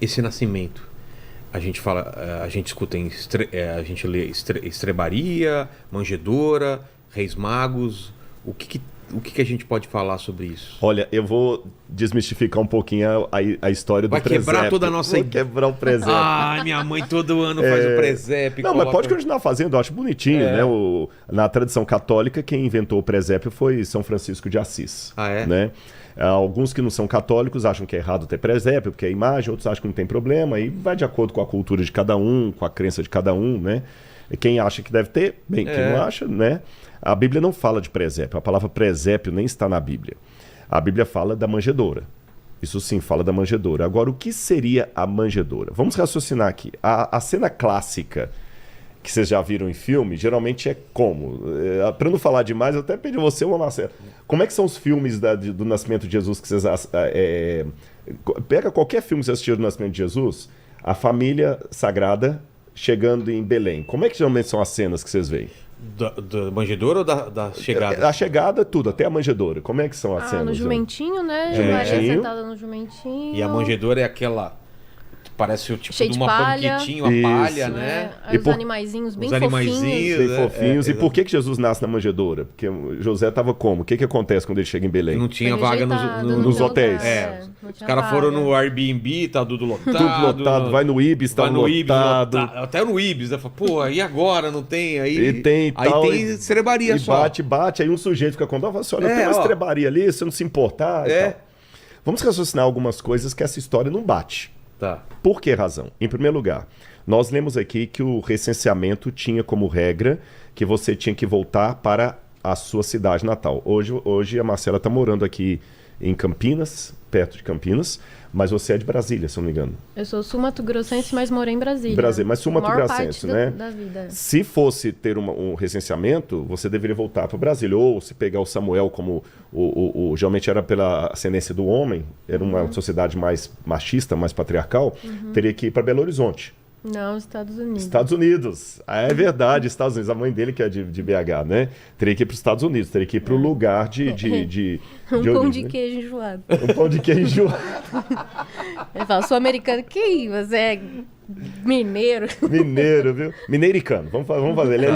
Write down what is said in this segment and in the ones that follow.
esse nascimento? A gente fala, a gente escuta a gente lê estrebaria, manjedoura, reis magos. O que a gente pode falar sobre isso? Olha, eu vou desmistificar um pouquinho a história do presépio. Vai quebrar toda a nossa... Vou quebrar o presépio. Ah, minha mãe todo ano faz o presépio. Não, mas pode continuar fazendo, eu acho bonitinho, né? Na tradição católica, quem inventou o presépio foi São Francisco de Assis. Ah, é? Né? Alguns que não são católicos acham que é errado ter presépio, porque é imagem, outros acham que não tem problema, e vai de acordo com a cultura de cada um, com a crença de cada um, né? E quem acha que deve ter, bem, quem não acha, né? A Bíblia não fala de presépio, a palavra presépio nem está na Bíblia. A Bíblia fala da manjedoura. Isso sim, fala da manjedoura. Agora, o que seria a manjedoura? Vamos raciocinar aqui. A cena clássica que vocês já viram em filme, geralmente é como? Para não falar demais, eu até pedi você uma Marcela. Como é que são os filmes do nascimento de Jesus que vocês... Pega qualquer filme que vocês assistiram do nascimento de Jesus, a família sagrada chegando em Belém. Como é que geralmente são as cenas que vocês veem? Da manjedoura ou da chegada? A chegada, tudo, até a manjedoura. Como é que são as cenas? No jumentinho, né? Jumentinho. Maria sentada no jumentinho. E a manjedoura é aquela... Parece o tipo cheio de de uma palha. banquetinha, uma palha, né? Aí os animaizinhos bem fofinhos. Bem fofinhos. E por que Jesus nasce na manjedoura? Porque José estava como? O que acontece quando ele chega em Belém? Não tinha vaga nos hotéis. Os caras foram no Airbnb, tá tudo lotado. Tudo lotado. Vai no Ibis, tá lotado. Até no Ibis, né? Pô, e agora? Não tem? Aí tem estrebaria só. Bate. Aí um sujeito fica contando, fala assim, olha, tem uma estrebaria ali, se não se importar e tal. Vamos raciocinar algumas coisas que essa história não bate. Tá. Por que razão? Em primeiro lugar, nós lemos aqui que o recenseamento tinha como regra que você tinha que voltar para a sua cidade natal. Hoje a Marcela está morando aqui em Campinas, perto de Campinas, mas você é de Brasília, se não me engano. Eu sou sul-mato-grossense, mas morei em Brasília. Mas sul-mato-grossense, né? Da vida. Se fosse ter um recenseamento, você deveria voltar para Brasília. Ou se pegar o Samuel como geralmente era pela ascendência do homem, era uma sociedade mais machista, mais patriarcal, teria que ir para Belo Horizonte. Não, Estados Unidos. Estados Unidos. É verdade, Estados Unidos. A mãe dele que é de BH, né? Teria que ir para os Estados Unidos, teria que ir para o lugar de pão de queijo enjoado. Um pão de queijo enjoado. Ele fala, sou americano. Que você é mineiro. Mineiro, viu? Mineiricano. Vamos fazer. Ele é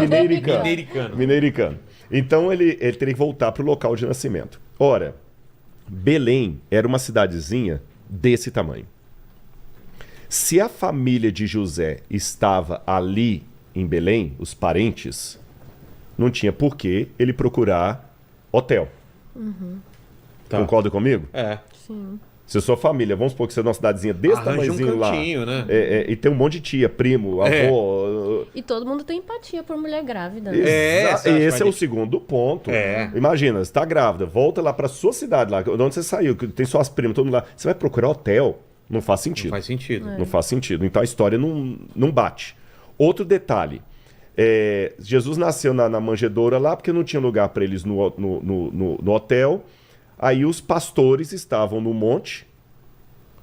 mineiricano. Então ele teria que voltar para o local de nascimento. Ora, Belém era uma cidadezinha desse tamanho. Se a família de José estava ali em Belém, os parentes, não tinha por que ele procurar hotel. Tá. Concorda comigo? É. Sim. Se a sua família, vamos supor que você é uma cidadezinha desse tamanhozinho lá, né? E tem um monte de tia, primo, avó... E todo mundo tem empatia por mulher grávida. Né? Esse é o segundo ponto. Imagina, você está grávida, volta lá para sua cidade, lá de onde você saiu, que tem suas primas, todo mundo lá. Você vai procurar hotel? Não faz sentido. Não faz sentido. Então a história não bate. Outro detalhe. Jesus nasceu na manjedoura lá porque não tinha lugar para eles no hotel. Aí os pastores estavam no monte,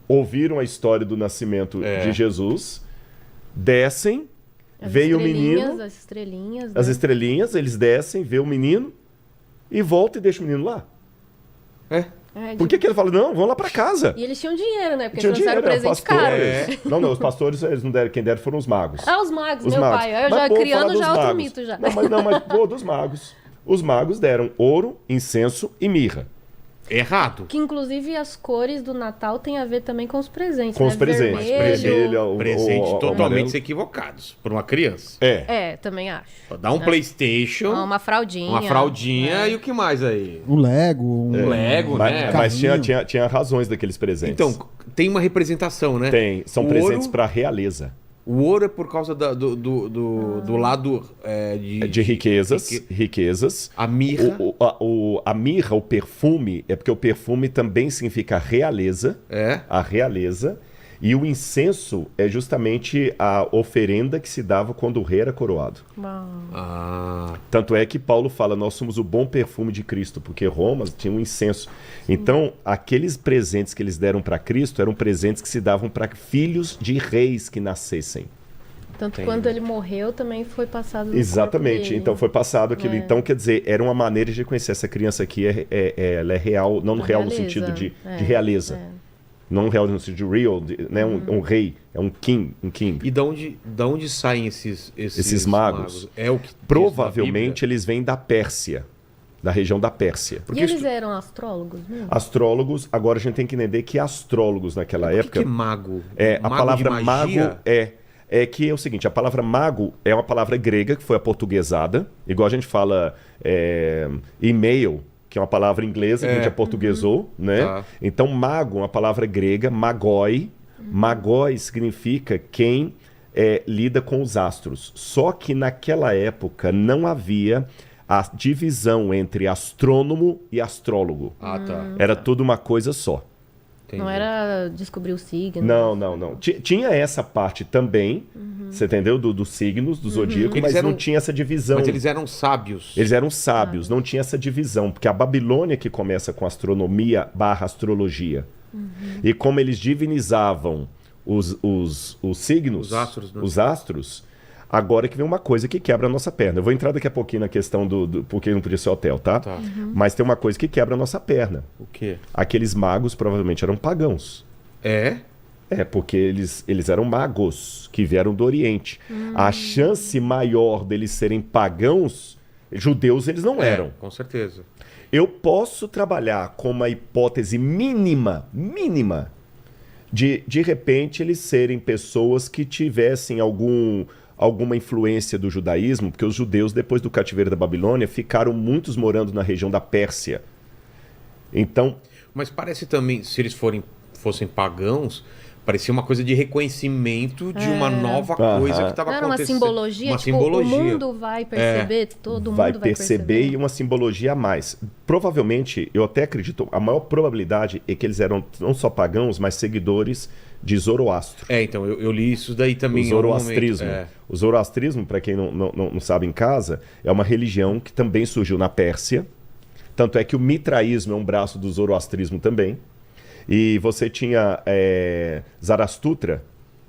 ouviram a história do nascimento de Jesus, descem, veio o menino... As estrelinhas. Né? As estrelinhas, eles descem, vê o menino e volta e deixa o menino lá. Por que ele fala, não, vamos lá para casa? E eles tinham dinheiro, né? Porque eles trouxeram presente caro. Não, os pastores, eles não deram, quem deram foram os magos. Os magos, meu pai. Eu já criando já outro mito já. Mas dos magos. Os magos deram ouro, incenso e mirra. Errado. Que inclusive as cores do Natal tem a ver também com os presentes. Com os presentes. Presentes totalmente equivocados por uma criança. Também acho. Dá um PlayStation. Uma fraldinha. Uma fraldinha e o que mais aí? Um Lego. Um Lego, né? Mas tinha razões daqueles presentes. Então, tem uma representação, né? Tem. São presentes para a realeza. O ouro é por causa do lado de riquezas. A mirra. A mirra, o perfume, é porque o perfume também significa realeza. A realeza. E o incenso é justamente a oferenda que se dava quando o rei era coroado. Tanto é que Paulo fala, nós somos o bom perfume de Cristo, porque Roma tinha um incenso. Então, aqueles presentes que eles deram para Cristo eram presentes que se davam para filhos de reis que nascessem. Tanto quando ele morreu, também foi passado no Exatamente, corpo então foi passado aquilo. Então, quer dizer, era uma maneira de conhecer essa criança aqui, ela é real, não real no sentido de realeza. Não um real no sentido de real, né? Um rei, é um king. E da onde saem esses magos? É o que diz na Provavelmente Bíblia? eles vêm da Pérsia, da região da Pérsia. E eles eram astrólogos mesmo? Astrólogos, agora a gente tem que entender que astrólogos naquela época... O que é mago? A Mago palavra de magia? mago é que é o seguinte, a palavra mago é uma palavra grega que foi aportuguesada, igual a gente fala e-mail, que é uma palavra inglesa que a gente aportuguesou, né? Tá. Então mago é uma palavra grega, magoi. Magoi significa quem lida com os astros. Só que naquela época não havia a divisão entre astrônomo e astrólogo. Ah, tá. Era tudo uma coisa só. Entendi. Não era descobrir o signo? Não. Tinha essa parte também, você entendeu? Dos signos, do zodíaco, Eles mas não eram- tinha essa divisão. Mas eles eram sábios. Eles eram sábios, não tinha essa divisão, porque a Babilônia que começa com astronomia / astrologia. E como eles divinizavam os signos, Os astros, né? os astros, agora que vem uma coisa que quebra a nossa perna. Eu vou entrar daqui a pouquinho na questão do porque não podia ser hotel, tá? Tá. Mas tem uma coisa que quebra a nossa perna. O quê? Aqueles magos provavelmente eram pagãos. É? Porque eles eram magos que vieram do Oriente. A chance maior deles serem pagãos, judeus eles não eram. Com certeza. Eu posso trabalhar com uma hipótese mínima, de repente eles serem pessoas que tivessem alguma influência do judaísmo, porque os judeus, depois do cativeiro da Babilônia, ficaram muitos morando na região da Pérsia. Então, Mas parece também, se eles fossem pagãos, parecia uma coisa de reconhecimento de uma nova coisa que estava Não era uma acontecendo. simbologia? Uma Tipo, simbologia. o mundo vai perceber, todo mundo vai vai perceber e uma simbologia a mais. Provavelmente, eu até acredito, a maior probabilidade é que eles eram não só pagãos, mas seguidores de Zoroastro. Então, eu li isso daí também. O em algum zoroastrismo. momento. O zoroastrismo, para quem não sabe em casa, é uma religião que também surgiu na Pérsia. Tanto é que o mitraísmo é um braço do zoroastrismo também. E você tinha Zarastutra,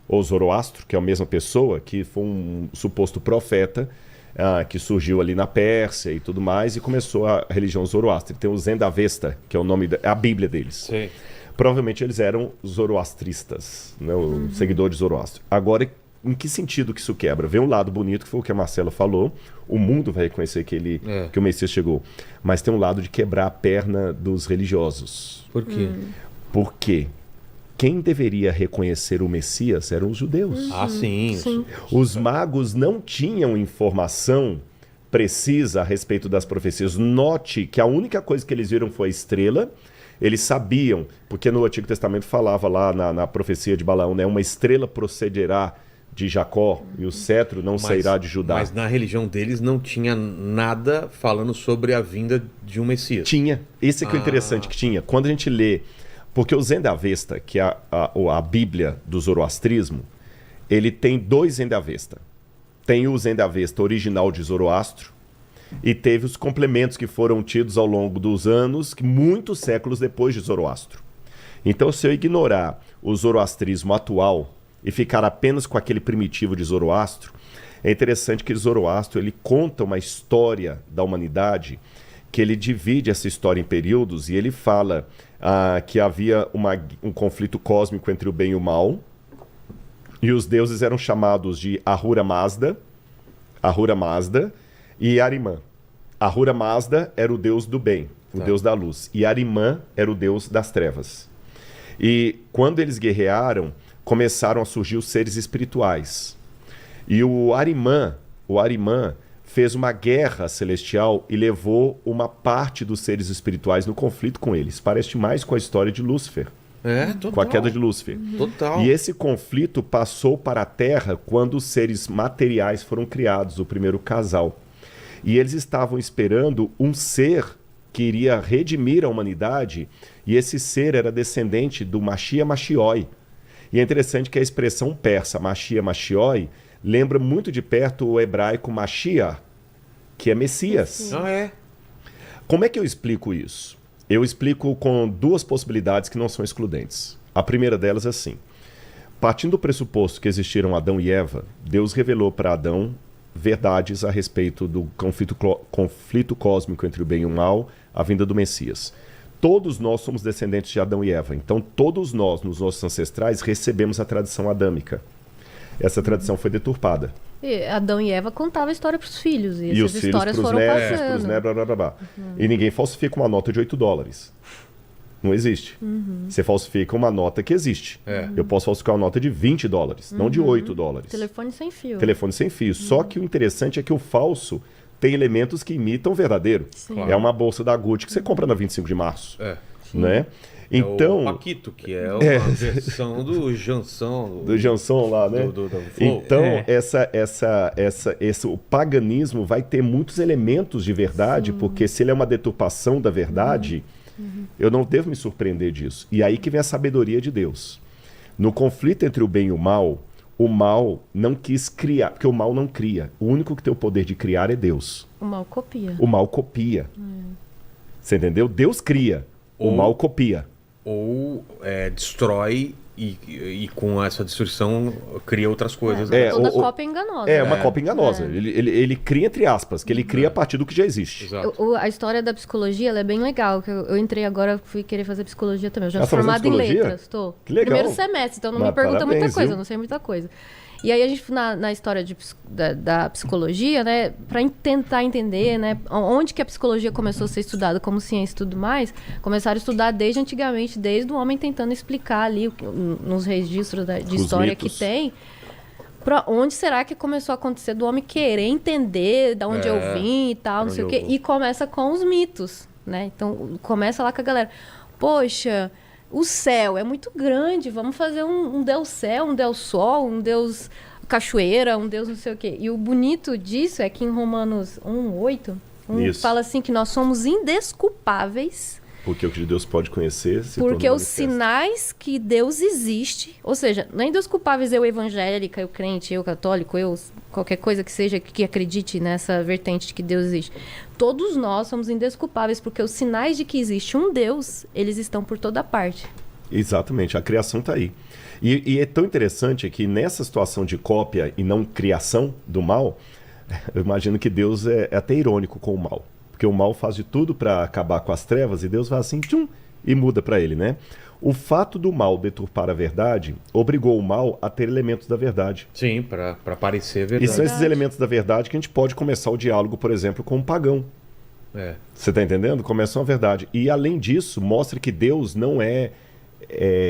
ou Zoroastro, que é a mesma pessoa, que foi um suposto profeta que surgiu ali na Pérsia e tudo mais, e começou a religião Zoroastra. Tem o Zendavesta, que é o nome a Bíblia deles. Sei. Provavelmente eles eram zoroastristas, né? Os seguidores de Zoroastro. Agora, em que sentido que isso quebra? Vem um lado bonito, que foi o que a Marcela falou, o mundo vai reconhecer que o Messias chegou. Mas tem um lado de quebrar a perna dos religiosos. Por quê? Porque quem deveria reconhecer o Messias eram os judeus. Ah, sim. Os magos não tinham informação precisa a respeito das profecias. Note que a única coisa que eles viram foi a estrela. Eles sabiam, porque no Antigo Testamento falava lá na profecia de Balaão, né? Uma estrela procederá de Jacó e o cetro não sairá de Judá. Mas na religião deles não tinha nada falando sobre a vinda de um Messias. Tinha. Esse é que é o interessante que tinha. Quando a gente lê... Porque o Zendavesta, que é a Bíblia do zoroastrismo, ele tem dois Zendavesta. Tem o Zendavesta original de Zoroastro e teve os complementos que foram tidos ao longo dos anos, muitos séculos depois de Zoroastro. Então, se eu ignorar o zoroastrismo atual e ficar apenas com aquele primitivo de Zoroastro, é interessante que Zoroastro ele conta uma história da humanidade, que ele divide essa história em períodos e ele fala que havia um conflito cósmico entre o bem e o mal, e os deuses eram chamados de Ahura Mazda e Arimã. Ahura Mazda era o deus do bem, o deus da luz, e Arimã era o deus das trevas. E quando eles guerrearam, começaram a surgir os seres espirituais. E o Arimã fez uma guerra celestial e levou uma parte dos seres espirituais no conflito com eles. Parece mais com a história de Lúcifer, Total. com a queda de Lúcifer. Total. E esse conflito passou para a Terra quando os seres materiais foram criados, o primeiro casal. E eles estavam esperando um ser que iria redimir a humanidade, e esse ser era descendente do Mashia Mashioi. E é interessante que a expressão persa, Mashia Mashioi, lembra muito de perto o hebraico Mashiach, que é Messias. Ah, é? Como é que eu explico isso? Eu explico com duas possibilidades que não são excludentes. A primeira delas é assim. Partindo do pressuposto que existiram Adão e Eva, Deus revelou para Adão verdades a respeito do conflito cósmico entre o bem e o mal, a vinda do Messias. todos nós somos descendentes de Adão e Eva. Então, todos nós, nos nossos ancestrais, recebemos a tradição adâmica. Essa tradição foi deturpada. E Adão e Eva contavam a história para os filhos. E E os essas filhos histórias pros foram netos, pros passando. netos, blá, blá, blá, blá. E ninguém falsifica uma nota de $8. Não existe. Você falsifica uma nota que existe. Eu posso falsificar uma nota de $20, não de $8. Telefone sem fio. Telefone sem fio. Só que o interessante é que o falso tem elementos que imitam o verdadeiro. Sim. Claro. É uma bolsa da Gucci que você compra na 25 de março. Né? É Então, o Paquito, que é uma versão do Jansson. do Janson lá, né? Do Flow. Então, o paganismo vai ter muitos elementos de verdade, porque se ele é uma deturpação da verdade, eu não devo me surpreender disso. E aí que vem a sabedoria de Deus. No conflito entre o bem e o mal não quis criar, porque o mal não cria. O único que tem o poder de criar é Deus. O mal copia. O mal copia. Você entendeu? Deus cria, o mal copia. Ou destrói e com essa destruição cria outras coisas. Toda cópia é enganosa. É uma cópia enganosa. Ele cria, entre aspas, que ele cria a partir do que já existe. Exato. A história da psicologia ela é bem legal. Que eu entrei agora, fui querer fazer psicologia também. Eu já Ah, sou tá fazendo formada em psicologia? letras. Tô. Que legal. Primeiro semestre, então não Mas me pergunta parabéns, muita coisa, viu? eu não sei muita coisa. E aí a gente, na história da psicologia, né, para tentar entender, né, onde que a psicologia começou a ser estudada como ciência e tudo mais, começaram a estudar desde antigamente, desde o homem tentando explicar ali, nos registros de Os história mitos. que tem, para onde será que começou a acontecer do homem querer entender de onde eu vim e tal, não sei o quê, e começa com os mitos, né? Então, começa lá com a galera, poxa, o céu é muito grande, vamos fazer um deus céu, um deus sol, um deus cachoeira, um deus não sei o quê. E o bonito disso é que em Romanos 1:8, fala assim que nós somos indesculpáveis. Porque o que Deus pode conhecer se Porque torna os manifesto. sinais que Deus existe, ou seja, não é indesculpáveis eu evangélica, eu crente, eu católico, eu qualquer coisa que seja que acredite nessa vertente de que Deus existe. Todos nós somos indesculpáveis porque os sinais de que existe um Deus, eles estão por toda parte. Exatamente, a criação está aí. E é tão interessante que nessa situação de cópia e não criação do mal, eu imagino que Deus é até irônico com o mal. Porque o mal faz de tudo para acabar com as trevas e Deus vai assim, tchum, e muda para ele, né? O fato do mal deturpar a verdade obrigou o mal a ter elementos da verdade. Sim, para parecer E verdade. são esses elementos da verdade que a gente pode começar o diálogo, por exemplo, com um pagão. Você está entendendo? Começa uma verdade. E além disso, mostra que Deus não é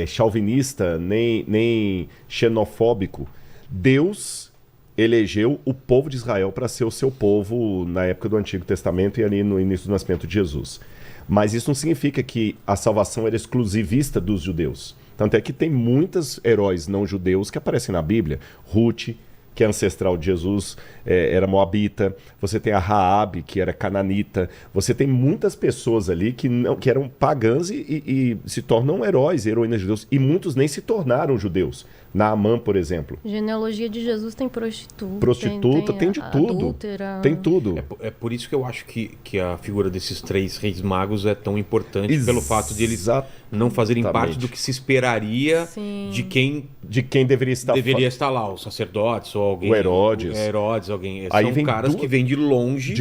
chauvinista nem xenofóbico. Deus elegeu o povo de Israel para ser o seu povo na época do Antigo Testamento e ali no início do nascimento de Jesus. Mas isso não significa que a salvação era exclusivista dos judeus. Tanto é que tem muitos heróis não judeus que aparecem na Bíblia. Ruth, que é ancestral de Jesus, era moabita. Você tem a Raabe, que era cananita. Você tem muitas pessoas ali que eram pagãs e se tornam heróis, heroínas de Deus. E muitos nem se tornaram judeus. Naamã, por exemplo. Genealogia de Jesus tem prostituta. Prostituta, tem de tudo. Adúltera. Tem tudo. É por isso que eu acho que a figura desses 3 reis magos é tão importante, pelo fato de eles não fazerem parte do que se esperaria de quem deveria estar lá, os sacerdotes ou alguém. O Herodes. Alguém. Aí São vem caras que vêm de longe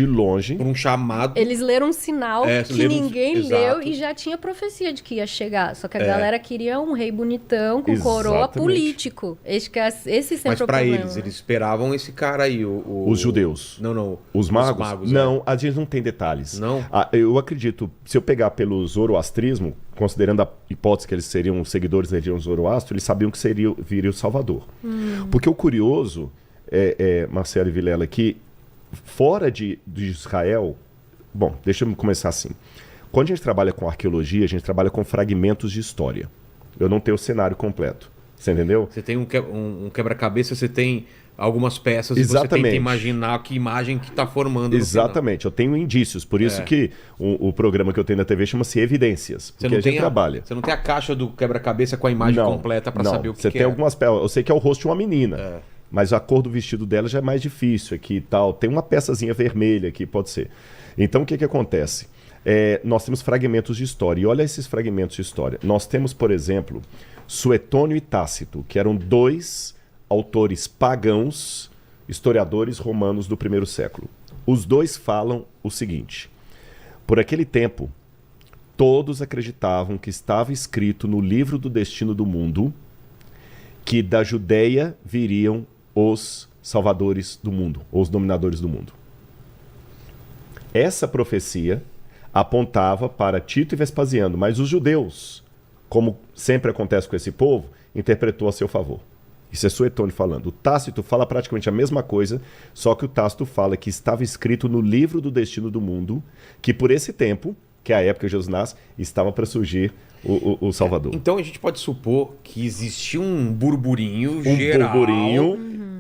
por um chamado. Eles leram um sinal que ninguém exato. leu e já tinha profecia de que ia chegar. Só que a galera queria um rei bonitão com coroa político. Esse sempre Mas é o para problema. eles esperavam esse cara aí. Os judeus. Não. Os magos? Não, a gente não tem detalhes. Não? Eu acredito, se eu pegar pelo zoroastrismo, considerando a hipótese que eles seriam seguidores da religião Zoroastro, eles sabiam que viria o Salvador. Porque o curioso, Marcelo e Vilela, que fora de Israel... Bom, deixa eu começar assim. Quando a gente trabalha com arqueologia, a gente trabalha com fragmentos de história. Eu não tenho o cenário completo. Você entendeu? Você tem um quebra-cabeça, você tem algumas peças Exatamente. e você tenta imaginar que imagem que está formando. Exatamente, eu tenho indícios. Por isso que o programa que eu tenho na TV chama-se Evidências. Porque a gente trabalha. Você não tem a caixa do quebra-cabeça com a imagem completa para saber o que você tem é. algumas peças. Eu sei que é o rosto de uma menina. Mas a cor do vestido dela já é mais difícil aqui e tal. Tem uma peçazinha vermelha aqui, pode ser. Então, o que acontece? Nós temos fragmentos de história. E olha esses fragmentos de história. Nós temos, por exemplo, Suetônio e Tácito, que eram 2 autores pagãos, historiadores romanos do I século. Os 2 falam o seguinte: por aquele tempo, todos acreditavam que estava escrito no livro do destino do mundo que da Judeia viriam os salvadores do mundo, ou os dominadores do mundo. Essa profecia apontava para Tito e Vespasiano, mas os judeus, como sempre acontece com esse povo, interpretou a seu favor. Isso é Suetônio falando. O Tácito fala praticamente a mesma coisa, só que o Tácito fala que estava escrito no livro do destino do mundo, que por esse tempo, que é a época que Jesus nasce, estava para surgir o Salvador. Então a gente pode supor que existia um burburinho geral.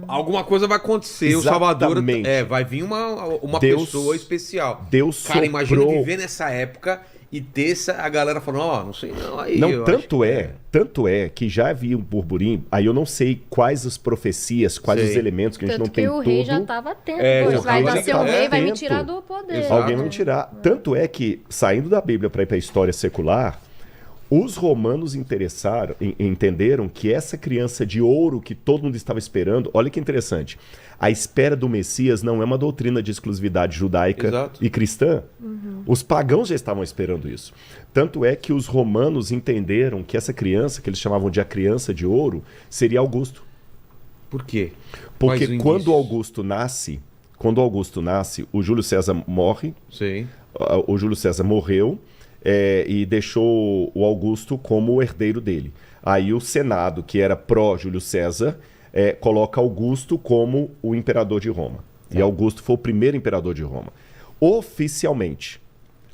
Alguma coisa vai acontecer, Exatamente. o Salvador vai vir uma Deus, pessoa especial. Deus Cara, soprou... imagina viver nessa época e ter a galera falando, não sei não. Aí, não, tanto é que já havia um burburinho, aí eu não sei quais as profecias, quais os elementos que a gente não tem todo. Tanto que o rei já estava atento. Vai nascer um rei, vai me tirar do poder. Exato. Alguém vai me tirar. Tanto é que, saindo da Bíblia para ir para a história secular, os romanos entenderam que essa criança de ouro que todo mundo estava esperando, olha que interessante, a espera do Messias não é uma doutrina de exclusividade judaica e cristã. Os pagãos já estavam esperando isso. Tanto é que os romanos entenderam que essa criança, que eles chamavam de a criança de ouro, seria Augusto. Por quê? Porque quando Augusto nasce, o Júlio César morre, o Júlio César morreu, e deixou o Augusto como o herdeiro dele. Aí o Senado, que era pró-Júlio César, coloca Augusto como o imperador de Roma. E Augusto foi o primeiro imperador de Roma. Oficialmente,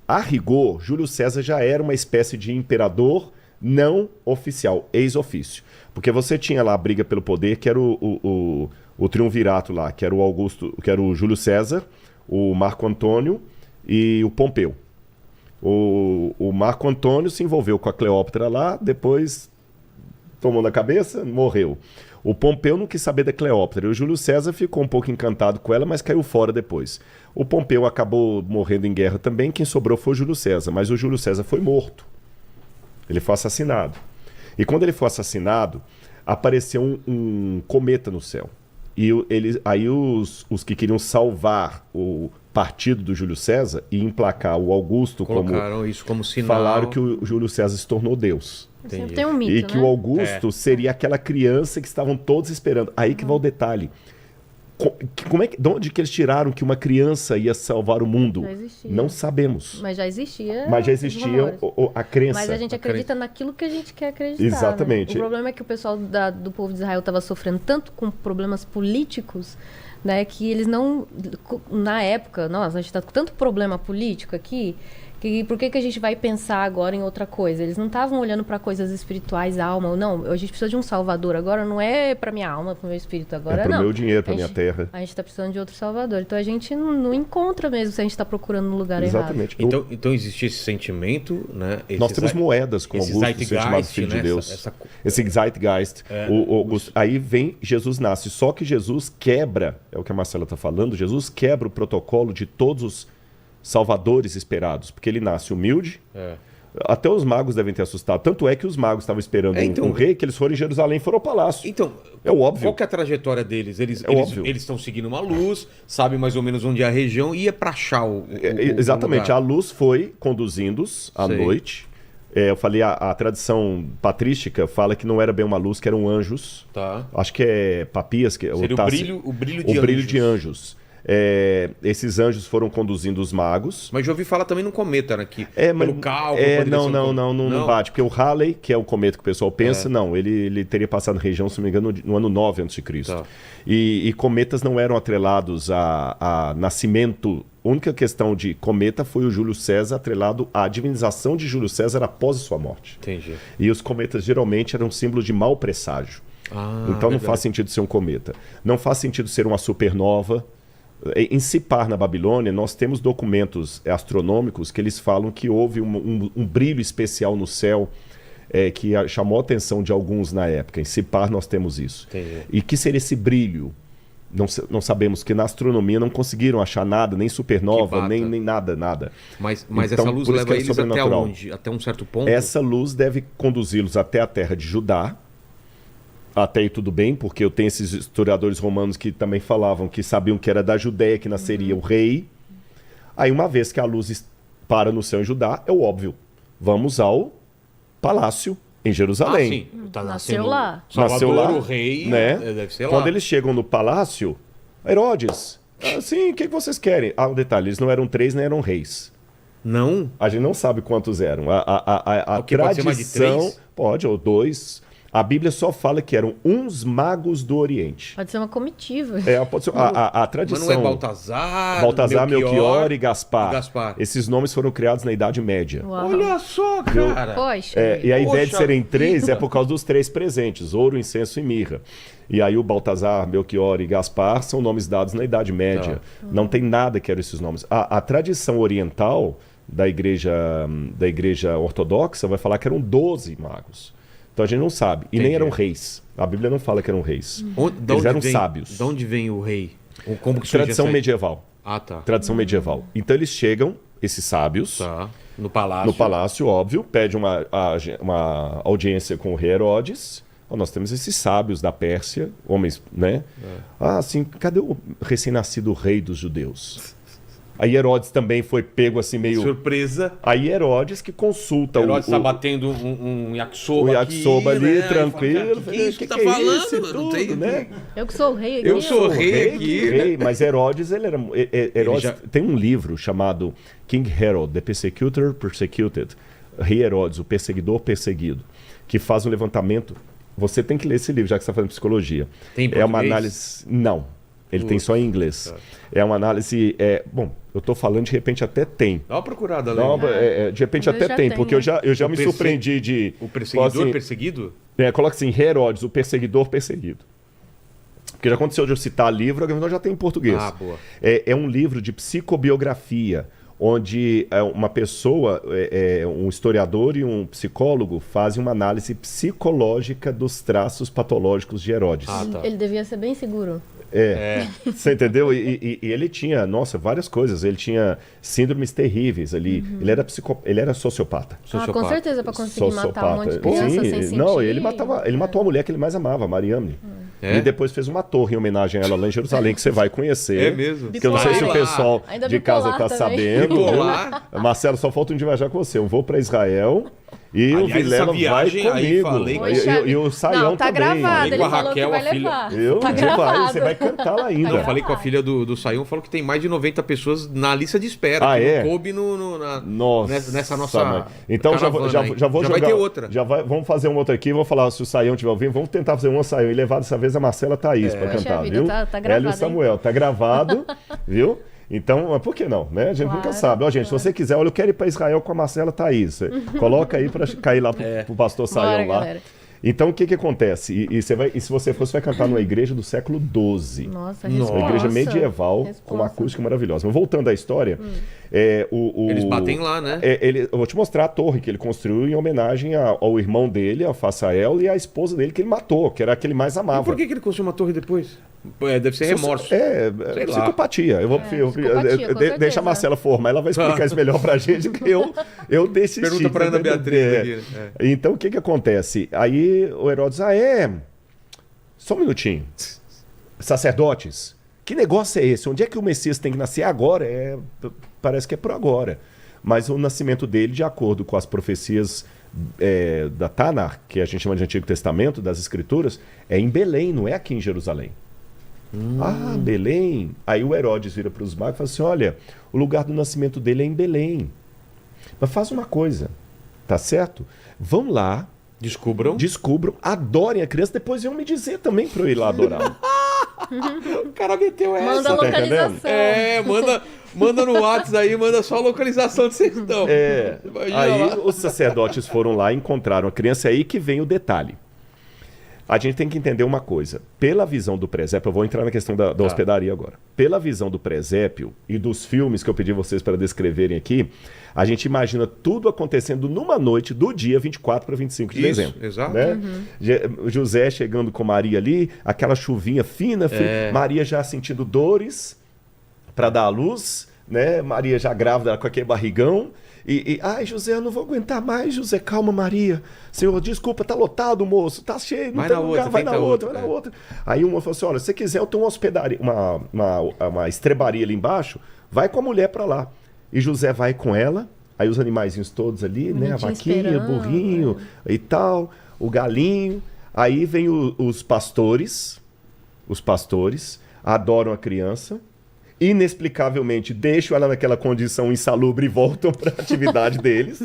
a rigor, Júlio César já era uma espécie de imperador não oficial, ex-ofício. Porque você tinha lá a briga pelo poder, que era o triunvirato lá, que era o Augusto, que era o Júlio César, o Marco Antônio e o Pompeu. O Marco Antônio se envolveu com a Cleópatra lá, depois tomou na cabeça, morreu. O Pompeu não quis saber da Cleópatra. E o Júlio César ficou um pouco encantado com ela, mas caiu fora depois. O Pompeu acabou morrendo em guerra também. Quem sobrou foi o Júlio César. Mas o Júlio César foi morto. Ele foi assassinado. E quando ele foi assassinado, apareceu um cometa no céu. E aí os que queriam salvar o partido do Júlio César e emplacar o Augusto colocaram isso como sinal. Falaram que o Júlio César se tornou Deus. Sempre tem um mito, e que o Augusto seria aquela criança que estavam todos esperando. Aí que vai o detalhe. De onde que eles tiraram que uma criança ia salvar o mundo? Não sabemos. Mas já existia. Mas já existia a crença. Mas a gente acredita naquilo que a gente quer acreditar. Exatamente. Né? O problema é que o pessoal do povo de Israel estava sofrendo tanto com problemas políticos, né, que eles não... Na época, nossa, a gente está com tanto problema político aqui, que por que a gente vai pensar agora em outra coisa? Eles não estavam olhando para coisas espirituais, alma. Não, a gente precisa de um salvador. Agora não é para minha alma, para o meu espírito. Agora é para o meu dinheiro, para minha terra. A gente está precisando de outro salvador. Então a gente não encontra mesmo se a gente está procurando no lugar Exatamente. errado. Então existe esse sentimento, né? Nós temos moedas com Augusto, ser chamado Filho de Deus. Esse Zeitgeist. Aí vem, Jesus nasce. Só que Jesus quebra, é o que a Marcela está falando, Jesus quebra o protocolo de todos os salvadores esperados, porque ele nasce humilde. Até os magos devem ter assustado. Tanto é que os magos estavam esperando um rei, que eles foram em Jerusalém, foram ao palácio. Então, é óbvio. Qual que é a trajetória deles? Eles estão seguindo uma luz, sabem mais ou menos onde é a região, e é para achar exatamente. O a luz foi conduzindo-os à noite. Eu falei, a tradição patrística fala que não era bem uma luz, que eram anjos. Acho que é Papias. Que seria o brilho de anjos. Esses anjos foram conduzindo os magos. Mas já ouvi falar também no cometa, né? Que pelo cálculo... Não bate. Porque o Halley, que é o cometa que o pessoal pensa, ele teria passado na região, se não me engano, no ano 9 a.C. E cometas não eram atrelados a nascimento. A única questão de cometa foi o Júlio César atrelado à divinização de Júlio César após a sua morte. Entendi. E os cometas geralmente eram símbolo de mau presságio. Então não faz sentido ser um cometa. Não faz sentido ser uma supernova. Em Sipar, na Babilônia, nós temos documentos astronômicos que eles falam que houve um brilho especial no céu que chamou a atenção de alguns na época. Em Sipar nós temos isso. Entendi. E que seria esse brilho? Não sabemos, que na astronomia não conseguiram achar nada, nem supernova, nem nada. Mas então, essa luz leva eles até onde? Até um certo ponto? Essa luz deve conduzi-los até a terra de Judá. Até aí tudo bem, porque eu tenho esses historiadores romanos que também falavam que sabiam que era da Judéia que nasceria o rei. Aí uma vez que a luz para no céu em Judá, é o óbvio. vamos ao palácio em Jerusalém. Ah, sim. Tá Nasceu lá. Nasceu lá, o rei, né? Deve ser lá. Quando eles chegam no palácio, Herodes, assim, o que vocês querem? Um detalhe, eles não eram 3, nem eram reis. Não? A gente não sabe quantos eram. A Pode ser mais de tradição... 3? Pode, ou 2. A Bíblia só fala que eram uns magos do Oriente. Pode ser uma comitiva. Pode ser, a tradição... Mas não é Baltazar, Melchior e Gaspar. Gaspar. Esses nomes foram criados na Idade Média. Uau. Olha só, cara. Poxa. E a ideia de Poxa serem 3 vida. é por causa dos 3 presentes, ouro, incenso e mirra. E aí o Baltazar, Melchior e Gaspar são nomes dados na Idade Média. Não tem nada que eram esses nomes. A tradição oriental da igreja ortodoxa vai falar que eram 12 magos. Então a gente não sabe. E nem eram reis. A Bíblia não fala que eram reis. Eles eram sábios. De onde vem o rei? Como que Tradição surge essa... medieval. Ah, tá. Tradição medieval. Então eles chegam, esses sábios, Tá. No palácio. no palácio, óbvio, pedem uma audiência com o rei Herodes. Nós temos esses sábios da Pérsia, homens, né? Assim, cadê o recém-nascido rei dos judeus? Aí Herodes também foi pego assim meio... Surpresa. Aí Herodes que consulta Herodes está batendo um yakisoba o yakisoba aqui, ali, né? tranquilo. O que é isso que tá é falando? isso e Não tudo, tem... né? Eu que sou o rei aqui. Eu sou o rei aqui. Rei, mas Herodes, ele era... Herodes tem um livro chamado King Herod, The Persecutor Persecuted. Rei Herodes, o perseguidor perseguido, que faz um levantamento... Você tem que ler esse livro, já que você está fazendo psicologia. Tem em É uma português? análise... Não. Ele tem só em inglês. É uma análise... Bom, eu estou falando, de repente até tem. Dá uma procurada ali. Não, de repente até tem, porque eu já me surpreendi de... O perseguidor assim, perseguido? Coloca assim, Herodes, o perseguidor perseguido. Porque já aconteceu de eu citar livro, agora já tem em português. Ah, boa. É um livro de psicobiografia, onde uma pessoa, um historiador e um psicólogo fazem uma análise psicológica dos traços patológicos de Herodes. Ah, tá. Ele devia ser bem seguro. Você entendeu? E ele tinha, várias coisas. Ele tinha síndromes terríveis ali. Ele era sociopata. Com certeza, para conseguir matar um monte de criança Sim, sem sentir. não, ele matou a mulher que ele mais amava, Mariamne. E depois fez uma torre em homenagem a ela lá em Jerusalém, que você vai conhecer. É mesmo? Que eu não sei se o pessoal Ainda de casa bipolar tá também. sabendo. Bipolar. Marcelo, só falta um dia viajar com você. Eu vou para Israel e Aliás, o Vilela essa viagem vai aí, comigo. falei- Poxa, E o Saião não, tá também. gravado, Falei ele com a falou Raquel, que vai a filha- levar. Tá gravado. Você vai cantar lá ainda. Eu falei com a filha do Sayão, falou que tem mais de 90 pessoas na lista de espera. Ah, que é? não coube Nossa, nessa nossa. mãe. Então já vou caravana aí. jogar. vai ter outra. Vamos fazer um outro aqui. Vou falar se o Saião estiver ouvindo. Vamos tentar fazer um Saião e levar dessa vez a Marcela Thaís para Poxa cantar, vida, viu? tá gravado, Ela e o Samuel. Tá gravado, viu? Então, mas por que não, né? A gente nunca sabe. Ó, gente, se você quiser, olha, eu quero ir para Israel com a Marcela Thaís. Coloca aí para cair lá pro pastor Saião lá. Galera. Então, o que acontece? E se você for, você vai cantar numa igreja do século XII. Nossa, Uma igreja responsa. medieval com uma Responsa. acústica maravilhosa. Mas voltando à história, Eles batem lá, né? eu vou te mostrar a torre que ele construiu em homenagem ao irmão dele, ao Façael, e à esposa dele que ele matou, que era a que ele mais E amava. por que ele construiu uma torre depois? Deve ser remorso. É, Sei lá. psicopatia. psicopatia, com certeza. Deixa a Marcela formar, ela vai explicar isso melhor pra gente, que eu desisti. Pergunta pra Ana Beatriz aqui. Então, o que acontece? Aí o Herodes, só um minutinho. Sacerdotes, que negócio é esse? Onde é que o Messias tem que nascer? Agora? Parece que é por agora. Mas o nascimento dele, de acordo com as profecias da Tanar, que a gente chama de Antigo Testamento, das Escrituras, é em Belém, não é aqui em Jerusalém. Ah, Belém. Aí o Herodes vira para os magos e fala assim, olha, o lugar do nascimento dele é em Belém. Mas faz uma coisa, tá certo? Vão lá, descubram, adorem a criança, depois iam me dizer também para eu ir lá adorar. O cara meteu essa. Manda a Tá entendendo? localização. Manda no WhatsApp aí, manda só a localização de vocês estão. Imagina Aí lá. os sacerdotes foram lá e encontraram a criança. Aí que vem o detalhe. A gente tem que entender uma coisa. Pela visão do presépio, eu vou entrar na questão da hospedaria agora. Pela visão do presépio e dos filmes que eu pedi vocês para descreverem aqui, a gente imagina tudo acontecendo numa noite do dia 24 para 25 de dezembro. Exato. Né? José chegando com Maria ali, aquela chuvinha fina, Maria já sentindo dores para dar à luz, né? Maria já grávida com aquele barrigão. Ai, José, eu não vou aguentar mais, José. Calma, Maria. Senhor, desculpa, tá lotado, moço. Tá cheio, não Vai tem na lugar. outra, Vai na tenta outra, outra. vai na outra. Aí uma falou assim, olha, se você quiser, eu tenho uma hospedaria, uma estrebaria ali embaixo. Vai com a mulher para lá. E José vai com ela, Aí os animaizinhos todos ali, né? A vaquinha, o burrinho e tal, o galinho. Aí vem os pastores adoram a criança, inexplicavelmente deixam ela naquela condição insalubre e voltam para a atividade deles,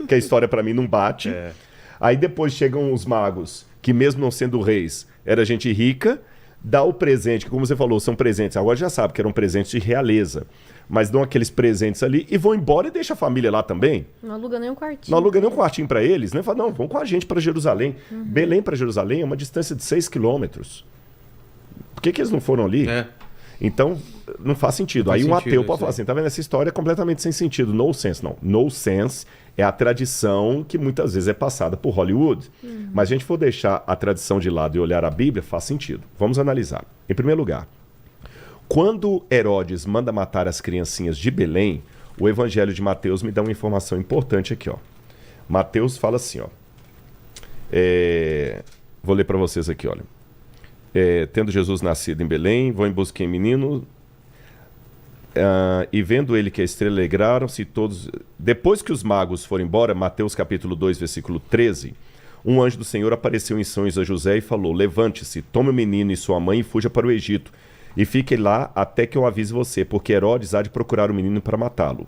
que a história para mim não bate. É. Aí depois chegam os magos, que mesmo não sendo reis, era gente rica, dá o presente, que como você falou, são presentes, agora já sabe que eram presentes de realeza, mas dão aqueles presentes ali e vão embora e deixa a família lá também. Não aluga nem um quartinho. Não aluga nem um quartinho para eles, né? Fala, não, vão com a gente para Jerusalém. Belém para Jerusalém é uma distância de 6 quilômetros. Por que eles não foram ali? É. Então, não faz sentido. Não faz sentido, ateu pode falar assim, tá vendo? Essa história é completamente sem sentido. No sense, não. No sense é a tradição que muitas vezes é passada por Hollywood. Mas se a gente for deixar a tradição de lado e olhar a Bíblia, faz sentido. Vamos analisar. Em primeiro lugar, quando Herodes manda matar as criancinhas de Belém, o Evangelho de Mateus me dá uma informação importante aqui, ó. Mateus fala assim, ó. Vou ler para vocês aqui, olha. Tendo Jesus nascido em Belém, vão em busca de menino, e vendo ele que a estrela alegraram-se todos. Depois que os magos foram embora, Mateus capítulo 2, versículo 13, um anjo do Senhor apareceu em sonhos a José e falou: levante-se, tome o menino e sua mãe e fuja para o Egito, e fique lá até que eu avise você, porque Herodes há de procurar o menino para matá-lo.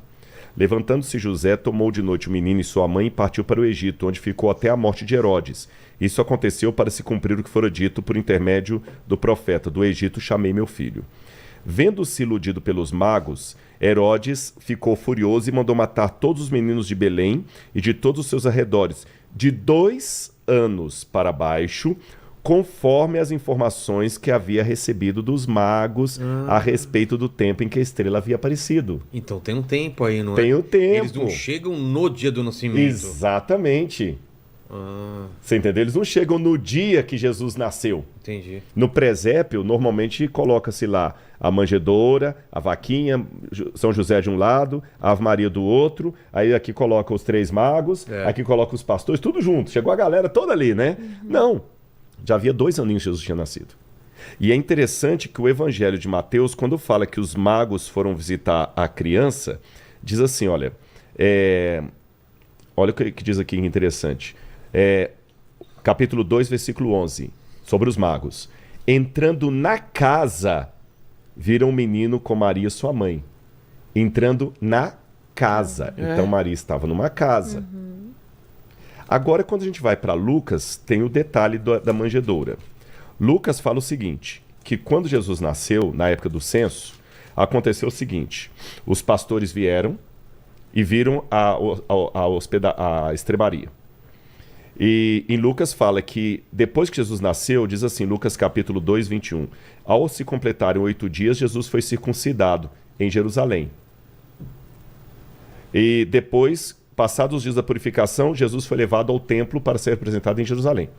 Levantando-se José, tomou de noite o menino e sua mãe e partiu para o Egito, onde ficou até a morte de Herodes. Isso aconteceu para se cumprir o que fora dito por intermédio do profeta: do Egito chamei meu filho. Vendo-se iludido pelos magos, Herodes ficou furioso e mandou matar todos os meninos de Belém e de todos os seus arredores, de 2 anos para baixo, conforme as informações que havia recebido dos magos a respeito do tempo em que a estrela havia aparecido. Então tem um tempo aí, não é? Tem um tempo. Eles não chegam no dia do nascimento. Exatamente. Você entendeu? Eles não chegam no dia que Jesus nasceu. Entendi. No presépio, normalmente coloca-se lá a manjedoura, a vaquinha, São José de um lado, a Ave Maria do outro, aí aqui coloca os 3 magos, aqui coloca os pastores, tudo junto. Chegou a galera toda ali, né? Não. Já havia 2 aninhos que Jesus tinha nascido. E é interessante que o Evangelho de Mateus, quando fala que os magos foram visitar a criança, diz assim, olha, olha o que diz aqui interessante. Capítulo 2, versículo 11, sobre os magos. Entrando na casa, viram um menino com Maria, sua mãe. Entrando na casa. Então Maria estava numa casa. Agora, quando a gente vai para Lucas, tem o detalhe da manjedoura. Lucas fala o seguinte, que quando Jesus nasceu, na época do censo, aconteceu o seguinte: os pastores vieram e viram a estrebaria. E em Lucas fala que depois que Jesus nasceu, diz assim, Lucas capítulo 2, 21, ao se completarem 8 dias, Jesus foi circuncidado em Jerusalém. E depois, passados os dias da purificação, Jesus foi levado ao templo para ser apresentado em Jerusalém.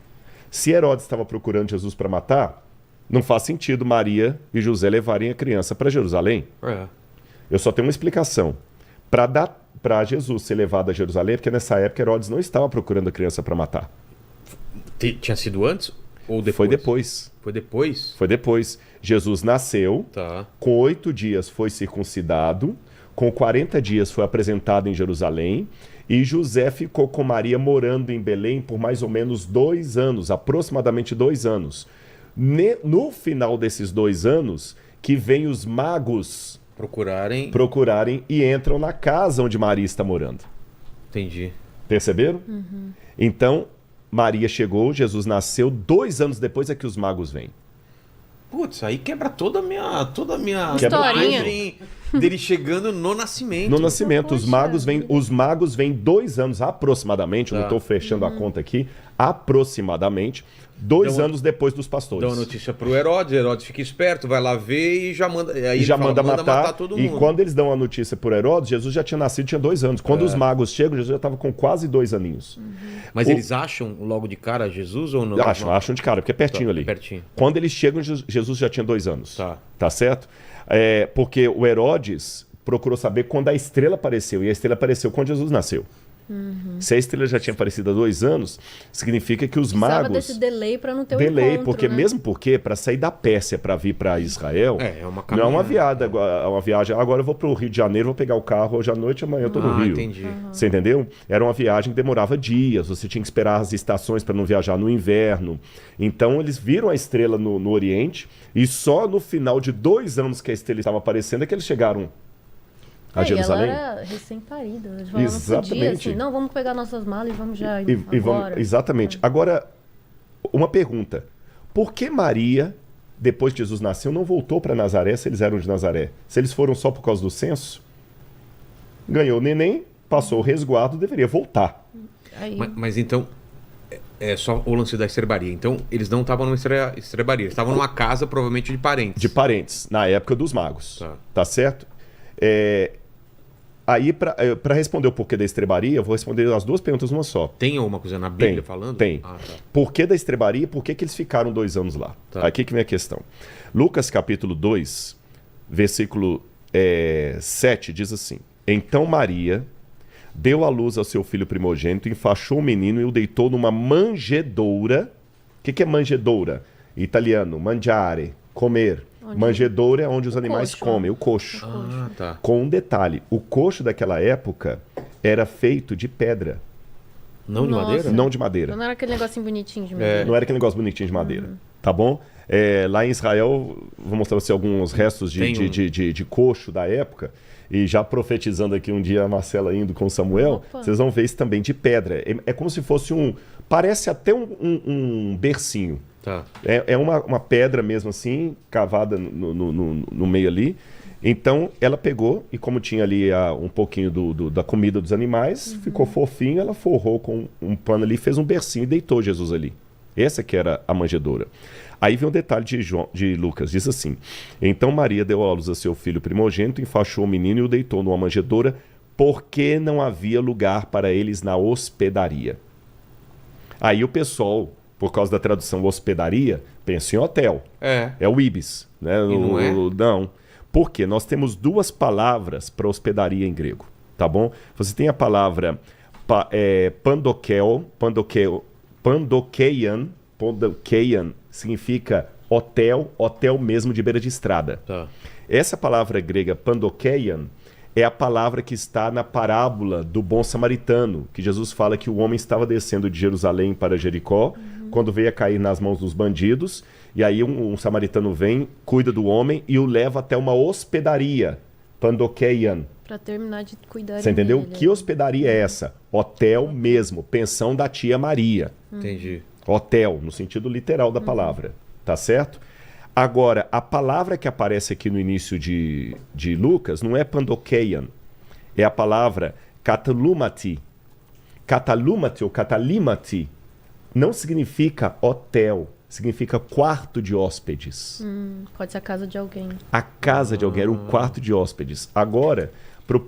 Se Herodes estava procurando Jesus para matar, não faz sentido Maria e José levarem a criança para Jerusalém. Eu só tenho uma explicação. Para Jesus ser levado a Jerusalém, porque nessa época Herodes não estava procurando a criança para matar. Tinha sido antes ou depois? Foi depois. Foi depois? Foi depois. Jesus nasceu, com 8 dias foi circuncidado, com 40 dias foi apresentado em Jerusalém, e José ficou com Maria morando em Belém por mais ou menos 2 anos, aproximadamente 2 anos. No final desses 2 anos, que vem os magos procurarem e entram na casa onde Maria está morando. Entendi. Perceberam? Então, Maria chegou, Jesus nasceu, 2 anos depois é que os magos vêm. Putz, aí quebra toda a minha historinha dele chegando no nascimento. No nascimento, os magos vêm 2 anos aproximadamente, eu não estou fechando a conta aqui, aproximadamente 2 anos depois dos pastores. Dá uma notícia pro Herodes fica esperto, vai lá ver e já manda, manda matar todo mundo. E quando eles dão a notícia pro Herodes, Jesus já tinha nascido, tinha 2 anos. Quando os magos chegam, Jesus já estava com quase 2 aninhos. Mas eles acham logo de cara Jesus ou não? Acham de cara, porque é pertinho ali. Pertinho. Quando eles chegam, Jesus já tinha 2 anos. Tá certo? Porque o Herodes procurou saber quando a estrela apareceu, e a estrela apareceu quando Jesus nasceu. Se a estrela já tinha aparecido há 2 anos, significa que os Precisava magos... desse delay para não ter delay, encontro, porque né? mesmo porque para sair da Pérsia para vir para Israel, É uma não é uma caminhada. viagem. Agora eu vou para o Rio de Janeiro, vou pegar o carro hoje à noite, amanhã eu tô no Rio. Entendi. Você entendeu? Era uma viagem que demorava dias, você tinha que esperar as estações para não viajar no inverno. Então eles viram a estrela no Oriente e só no final de 2 anos que a estrela estava aparecendo é que eles chegaram a Jerusalém. Ela era recém-parida. Ela não Exatamente. podia, assim, não, vamos pegar nossas malas e vamos já agora. Exatamente. Agora, uma pergunta. Por que Maria, depois que Jesus nasceu, não voltou para Nazaré se eles eram de Nazaré? Se eles foram só por causa do censo? Ganhou o neném, passou o resguardo, deveria voltar. Aí, Mas então, é só o lance da estrebaria. Então, eles não estavam numa estrebaria. Eles estavam numa casa, provavelmente, de parentes. De parentes, na época dos magos. Tá certo? Aí, para responder o porquê da estrebaria, eu vou responder as 2 perguntas numa só. Tem alguma coisa na Bíblia falando? Tem. Ah, tá. Por que da estrebaria e por que eles ficaram 2 anos lá? Tá. Aqui que vem a questão. Lucas capítulo 2, versículo 7, diz assim: Então Maria deu à luz ao seu filho primogênito, enfaixou o menino e o deitou numa manjedoura. O que é manjedoura? Em italiano, mangiare, comer. Manjedoura é onde os animais comem, o coxo. Ah, tá. Com um detalhe, o coxo daquela época era feito de pedra, Não de Nossa. madeira? não de madeira. não era aquele negocinho bonitinho de madeira. Não era aquele negócio bonitinho de madeira, tá bom? Lá em Israel, vou mostrar pra você alguns restos de coxo da época. E já profetizando aqui um dia a Marcela indo com Samuel, vocês vão ver isso também de pedra. É como se fosse parece até um bercinho. Tá. É uma pedra mesmo assim, cavada no meio ali. Então ela pegou e como tinha ali um pouquinho da comida dos animais, ficou fofinho, ela forrou com um pano ali, fez um bercinho e deitou Jesus ali. Essa que era a manjedoura. Aí vem um detalhe de Lucas, diz assim: Então Maria deu à luz a seu filho primogênito, enfaixou o menino e o deitou numa manjedoura, porque não havia lugar para eles na hospedaria. Aí o pessoal, por causa da tradução hospedaria, pensa em hotel. É o Ibis. Né? E não é? Não. Por quê? Nós temos 2 palavras para hospedaria em grego, tá bom? Você tem a palavra pandokeian significa hotel mesmo de beira de estrada. Tá. Essa palavra grega pandokeian é a palavra que está na parábola do bom samaritano, que Jesus fala que o homem estava descendo de Jerusalém para Jericó, quando veio a cair nas mãos dos bandidos, e aí um samaritano vem, cuida do homem e o leva até uma hospedaria, pandokeian. Pra terminar de cuidar Você entendeu? dele. Que hospedaria é essa? Hotel mesmo, pensão da tia Maria. Entendi. Hotel, no sentido literal da palavra, tá certo? Agora, a palavra que aparece aqui no início de Lucas não é pandokeian, é a palavra katalumati. Katalumati ou katalimati não significa hotel, significa quarto de hóspedes. Pode ser a casa de alguém. A casa de alguém era o quarto de hóspedes. Agora, pro